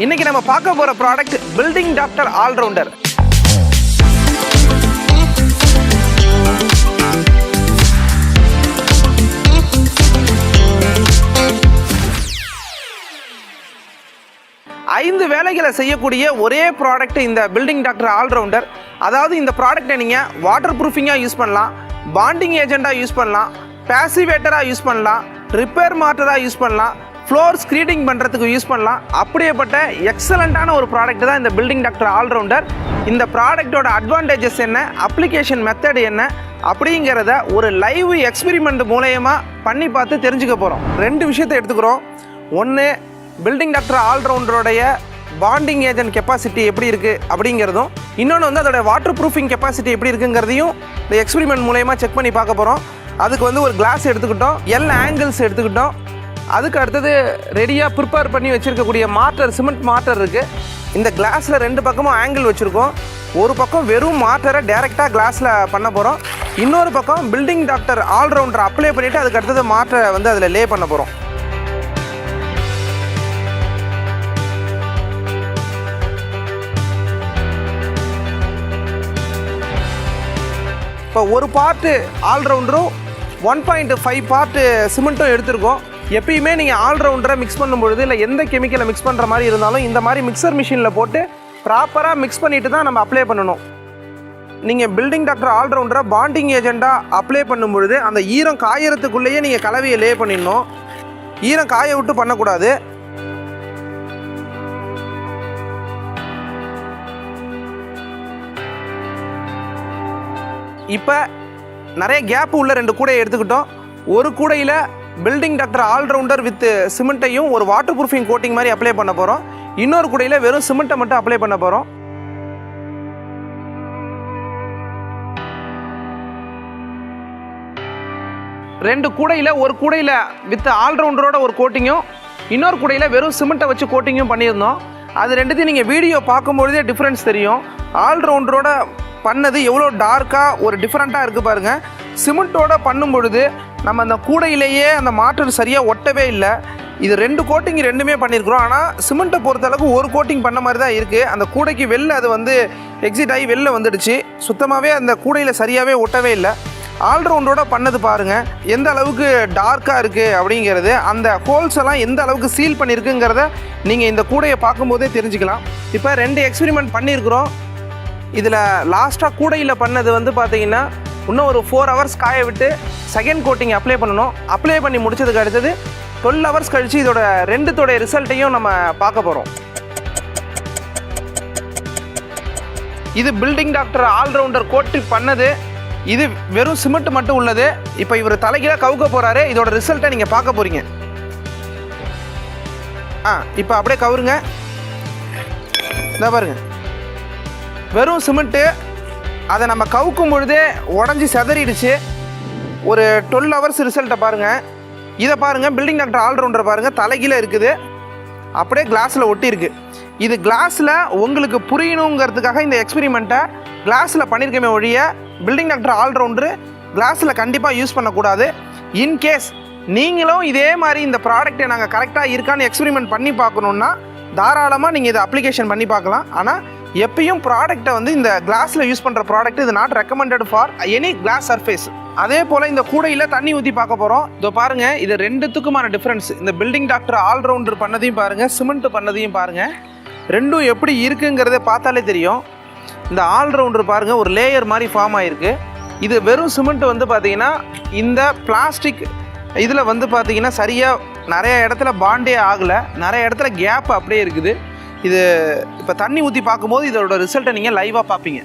இன்னைக்கு நம்ம பார்க்க போற ப்ராடக்ட் பில்டிங் டாக்டர் ஆல்ரவுண்டர். ஐந்து வேலைகளை செய்யக்கூடிய ஒரே ப்ராடக்ட் இந்த பில்டிங் டாக்டர் ஆல்ரவுண்டர். அதாவது இந்த ப்ராடக்ட்டை நீங்கள் வாட்டர் ப்ரூஃபிங்காக யூஸ் பண்ணலாம், பாண்டிங் ஏஜெண்டாக யூஸ் பண்ணலாம், பேசிவேட்டராக யூஸ் பண்ணலாம், ரிப்பேர் மாட்டராக யூஸ் பண்ணலாம், ஃப்ளோர் ஸ்க்ரீடிங் பண்ணுறதுக்கு யூஸ் பண்ணலாம். அப்படியேப்பட்ட எக்ஸலண்ட்டான ஒரு ப்ராடக்ட் தான் இந்த பில்டிங் டாக்டர் ஆல்ரவுண்டர். இந்த ப்ராடக்டோட அட்வான்டேஜஸ் என்ன, அப்ளிகேஷன் மெத்தட் என்ன அப்படிங்கிறத ஒரு லைவ் எக்ஸ்பெரிமெண்ட் மூலயமா பண்ணி பார்த்து தெரிஞ்சுக்க போகிறோம். ரெண்டு விஷயத்தை எடுத்துக்கிறோம். ஒன்று, பில்டிங் டாக்டர் ஆல்ரவுண்டருடைய பாண்டிங் ஏஜென்ட் கெப்பாசிட்டி எப்படி இருக்குது அப்படிங்கிறதும், இன்னொன்று வந்து அதோட வாட்டர் ப்ரூஃபிங் கெப்பாசிட்டி எப்படி இருக்குங்கிறதையும் இந்த எக்ஸ்பெரிமெண்ட் மூலயமா செக் பண்ணி பார்க்க போகிறோம். அதுக்கு வந்து ஒரு கிளாஸ் எடுத்துக்கிட்டோம், எல் ஆங்கிள்ஸ் எடுத்துக்கிட்டோம். அதுக்கு அடுத்தது ரெடியாக ப்ரிப்பேர் பண்ணி வச்சுருக்கக்கூடிய மார்ட்டர், சிமெண்ட் மார்ட்டர் இருக்குது. இந்த கிளாஸில் ரெண்டு பக்கமும் ஆங்கிள் வச்சுருக்கோம். ஒரு பக்கம் வெறும் மார்ட்டரை டேரெக்டாக கிளாஸில் பண்ண போகிறோம். இன்னொரு பக்கம் பில்டிங் டாக்டர் ஆல்ரவுண்டரை அப்ளை பண்ணிவிட்டு அதுக்கு அடுத்தது மார்ட்டரை வந்து அதில் லே பண்ண போகிறோம். இப்போ ஒரு பார்ட்டு ஆல்ரவுண்டரும் 1.5 பார்ட்டு சிமெண்ட்டும் எடுத்திருக்கோம். எப்பயுமே நீங்கள் ஆல்ரவுண்டரை மிக்ஸ் பண்ணும்பொழுது இல்லை எந்த கெமிக்கலை மிக்ஸ் பண்ணுற மாதிரி இருந்தாலும் இந்த மாதிரி மிக்சர் மிஷினில் போட்டு ப்ராப்பராக மிக்ஸ் பண்ணிவிட்டு தான் நம்ம அப்ளை பண்ணணும். நீங்கள் பில்டிங் டாக்டர் ஆல்ரவுண்டரை பாண்டிங் ஏஜெண்டாக அப்ளை பண்ணும்பொழுது அந்த ஈரம் காயறதுக்குள்ளேயே நீங்கள் கலவையை லே பண்ணிடணும். ஈரம் காய விட்டு பண்ணக்கூடாது. இப்போ நிறைய கேப் உள்ள ரெண்டு கூடையை எடுத்துக்கிட்டோம். ஒரு கூடையில் பில்டிங் டாக்டர் ஆல்ரவுண்டர் வித் சிமெண்ட்டையும் ஒரு வாட்டர் ப்ரூஃபிங் கோட்டிங் மாதிரி அப்ளை பண்ண போகிறோம். இன்னொரு கூடையில் வெறும் சிமெண்ட்டை மட்டும் அப்ளை பண்ண போகிறோம். ரெண்டு கூடையில் ஒரு கூடையில் வித் ஆல்ரவுண்டரோட ஒரு கோட்டிங்கும், இன்னொரு கூடையில் வெறும் சிமெண்ட்டை வச்சு கோட்டிங்கும் பண்ணியிருந்தோம். அது ரெண்டுத்தையும் நீங்கள் வீடியோ பார்க்கும்பொழுதே டிஃப்ரென்ஸ் தெரியும். ஆல்ரவுண்டரோட பண்ணது எவ்வளோ டார்க்காக ஒரு டிஃப்ரெண்ட்டாக இருக்குது பாருங்கள். சிமெண்ட்டோட பண்ணும் பொழுது நம்ம அந்த கூடையிலேயே அந்த மாற்று சரியாக ஒட்டவே இல்லை. இது ரெண்டு கோட்டிங் ரெண்டுமே பண்ணியிருக்கிறோம். ஆனால் சிமெண்ட்டை பொறுத்தளவுக்கு ஒரு கோட்டிங் பண்ண மாதிரி தான் இருக்குது. அந்த கூடைக்கு வெளில அது வந்து எக்ஸிட் ஆகி வெளில வந்துடுச்சு. சுத்தமாகவே அந்த கூடையில் சரியாகவே ஒட்டவே இல்லை. ஆல்ரவுண்டோட பண்ணது பாருங்கள் எந்த அளவுக்கு டார்க்காக இருக்குது அப்படிங்கிறது, அந்த ஹோல்ஸ் எல்லாம் எந்த அளவுக்கு சீல் பண்ணியிருக்குங்கிறத நீங்கள் இந்த கூடையை பார்க்கும்போதே தெரிஞ்சுக்கலாம். இப்போ ரெண்டு எக்ஸ்பெரிமெண்ட் பண்ணியிருக்கிறோம். இதில் லாஸ்ட்டாக கூடையில் பண்ணது வந்து பார்த்திங்கன்னா இன்னும் ஒரு 4 ஹவர்ஸ் காய விட்டு செகண்ட் கோட்டிங் அப்ளை பண்ணணும். அப்ளை பண்ணி முடிச்சதுக்கு அடுத்தது 12 ஹவர்ஸ் கழித்து இதோட ரெண்டுத்தோடைய ரிசல்ட்டையும் நம்ம பார்க்க போகிறோம். இது பில்டிங் டாக்டர் ஆல்ரவுண்டர் கோட்டு பண்ணது. இது வெறும் சிமெண்ட் மட்டும் உள்ளது. இப்போ இவர் தலைகீழ கவுக்க போகிறாரு. இதோட ரிசல்ட்டை நீங்கள் பார்க்க போகிறீங்க. இப்போ அப்படியே கவுருங்க. இந்த பாருங்க, வெறும் சிமெண்ட்டு. அதை நம்ம கவுக்கும் பொழுதே உடஞ்சி செதறிடுச்சு. ஒரு 12 ஹவர்ஸ் ரிசல்ட்டை பாருங்கள். இதை பாருங்கள், பில்டிங் டாக்டர் ஆல்ரவுண்டர் பாருங்கள், தலைகீழ இருக்குது, அப்படியே கிளாஸில் ஒட்டியிருக்கு. இது கிளாஸில் உங்களுக்கு புரியணுங்கிறதுக்காக இந்த எக்ஸ்பெரிமெண்ட்டை கிளாஸில் பண்ணியிருக்கமே ஒழிய பில்டிங் டாக்டர் ஆல்ரவுண்டரு கிளாஸில் கண்டிப்பாக யூஸ் பண்ணக்கூடாது. இன்கேஸ் நீங்களும் இதே மாதிரி இந்த ப்ராடக்ட்டை நாங்கள் கரெக்டாக இருக்கான்னு எக்ஸ்பெரிமெண்ட் பண்ணி பார்க்கணுன்னா தாராளமாக நீங்கள் இதை அப்ளிகேஷன் பண்ணி பார்க்கலாம். ஆனால் எப்பயும் ப்ராடக்ட்டை வந்து இந்த கிளாஸில் யூஸ் பண்ணுற ப்ராடக்ட் இது not recommended for any glass surface. அதே போல் இந்த கூடையில் தண்ணி ஊற்றி பார்க்க போகிறோம். இதோ பாருங்கள், இது ரெண்டுத்துக்குமான டிஃப்ரென்ஸ். இந்த பில்டிங் டாக்டர் ஆல்ரவுண்டர் பண்ணதையும் பாருங்கள், சிமெண்ட் பண்ணதையும் பாருங்கள். ரெண்டும் எப்படி இருக்குங்கிறத பார்த்தாலே தெரியும். இந்த ஆல்ரவுண்டர் பாருங்கள் ஒரு லேயர் மாதிரி ஃபார்ம் ஆகிருக்கு. இது வெறும் சிமெண்ட் வந்து பார்த்திங்கன்னா இந்த பிளாஸ்டிக் இதில் வந்து பார்த்திங்கன்னா சரியாக நிறைய இடத்துல பாண்டே ஆகலை, நிறைய இடத்துல கேப் அப்படியே இருக்குது. இது இப்போ தண்ணி ஊற்றி பார்க்கும்போது இதோட ரிசல்ட்டை நீங்கள் லைவாக பார்ப்பீங்க.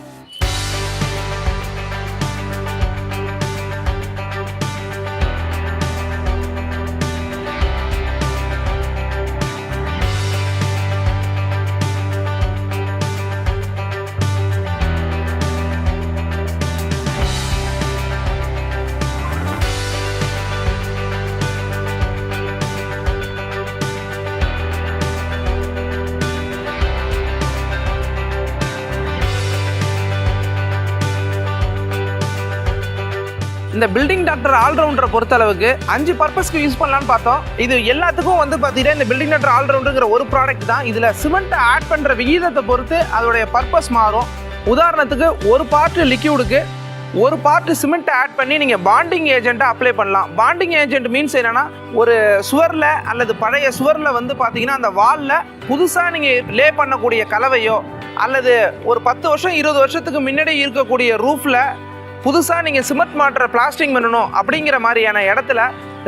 இந்த பில்டிங் டாக்டர் ஆல்ரவுண்டரை பொறுத்தளவுக்கு 5 பர்பஸ்க்கு யூஸ் பண்ணலான்னு பார்த்தோம். இது எல்லாத்துக்கும் வந்து பார்த்தீங்கன்னா இந்த பில்டிங் டாக்டர் ஆல்ரவுண்டருங்கிற ஒரு ப்ராடக்ட் தான். இதில் சிமெண்ட்டை ஆட் பண்ணுற விகிதத்தை பொறுத்து அதோடைய பர்பஸ் மாறும். உதாரணத்துக்கு ஒரு பார்ட் லிக்யூடுக்கு ஒரு பார்ட் சிமெண்ட்டை ஆட் பண்ணி நீங்கள் பாண்டிங் ஏஜென்ட்டை அப்ளை பண்ணலாம். பாண்டிங் ஏஜென்ட் மீன்ஸ் என்னென்னா, ஒரு சுவரில் அல்லது பழைய சுவரில் வந்து பார்த்தீங்கன்னா அந்த வாலில் புதுசாக நீங்கள் லே பண்ணக்கூடிய கலவையோ அல்லது ஒரு 10 வருஷம் 20 வருஷத்துக்கு முன்னாடி இருக்கக்கூடிய ரூஃபில் புதுசாக நீங்கள் சிமெண்ட் மாற்ற பிளாஸ்டிங் பண்ணணும் அப்படிங்கிற மாதிரியான இடத்துல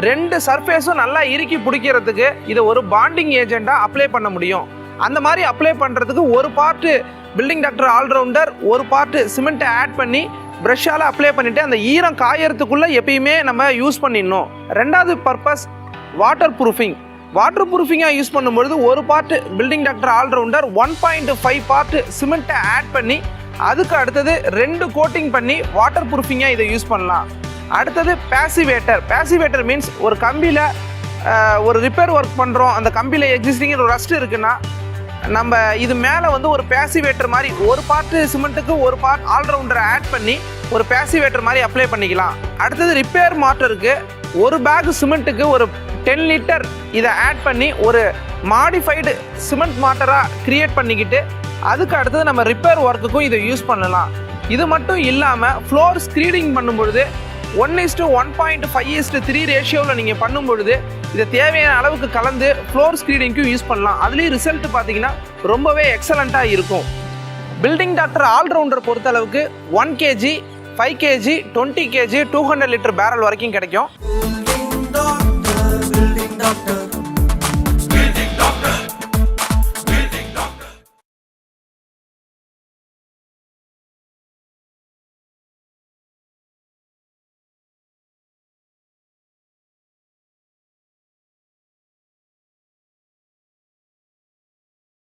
2 சர்ஃபேஸும் நல்லா இறுக்கி பிடிக்கிறதுக்கு இதை ஒரு பாண்டிங் ஏஜெண்ட்டாக அப்ளை பண்ண முடியும். அந்த மாதிரி அப்ளை பண்ணுறதுக்கு ஒரு பார்ட்டு பில்டிங் டாக்டர் ஆல்ரவுண்டர், ஒரு பார்ட்டு சிமெண்ட்டை ஆட் பண்ணி ப்ரஷ்ஷால் அப்ளை பண்ணிவிட்டு அந்த ஈரம் காயறதுக்குள்ளே எப்பயுமே நம்ம யூஸ் பண்ணிடணும். ரெண்டாவது பர்பஸ் வாட்டர் ப்ரூஃபிங். வாட்டர் ப்ரூஃபிங்காக யூஸ் பண்ணும்பொழுது ஒரு part building doctor allrounder 1.5 part சிமெண்ட்டை ஆட் பண்ணி அதுக்கு அடுத்தது 2 கோட்டிங் பண்ணி வாட்டர் ப்ரூஃபிங்காக இதை யூஸ் பண்ணலாம். அடுத்தது பேசிவேட்டர். பேசிவேட்டர் மீன்ஸ் ஒரு கம்பியில் ஒரு ரிப்பேர் ஒர்க் பண்ணுறோம், அந்த கம்பியில் எக்ஸிஸ்டிங் ஒரு ரஸ்ட் இருக்குன்னா நம்ம இது மேலே வந்து ஒரு பேசிவேட்டர் மாதிரி ஒரு பார்ட்டு சிமெண்ட்டுக்கு ஒரு பார்ட் ஆல்ரவுண்டரை ஆட் பண்ணி ஒரு பேசிவேட்டர் மாதிரி அப்ளை பண்ணிக்கலாம். அடுத்தது ரிப்பேர் மாட்டருக்கு ஒரு பேக் சிமெண்ட்டுக்கு ஒரு 10 லிட்டர் இதை ஆட் பண்ணி ஒரு மாடிஃபைடு சிமெண்ட் மாட்டராக க்ரியேட் பண்ணிக்கிட்டு அதுக்கு அடுத்தது நம்ம ரிப்பேர் ஒர்க்குக்கும் இதை யூஸ் பண்ணலாம். இது மட்டும் இல்லாமல் ஃப்ளோர் ஸ்க்ரீடிங் பண்ணும்பொழுது 1:1.5:3 ரேஷியோவில் நீங்கள் பண்ணும்பொழுது இதை தேவையான அளவுக்கு கலந்து ஃப்ளோர் ஸ்க்ரீடிங்க்கும் யூஸ் பண்ணலாம். அதுலேயும் ரிசல்ட் பார்த்தீங்கன்னா ரொம்பவே எக்ஸலண்ட்டாக இருக்கும். பில்டிங் டாக்டர் ஆல்ரவுண்டர் பொறுத்தளவுக்கு 1 kg, 5 kg, 20 kg, 200 litre barrel வரைக்கும் கிடைக்கும்.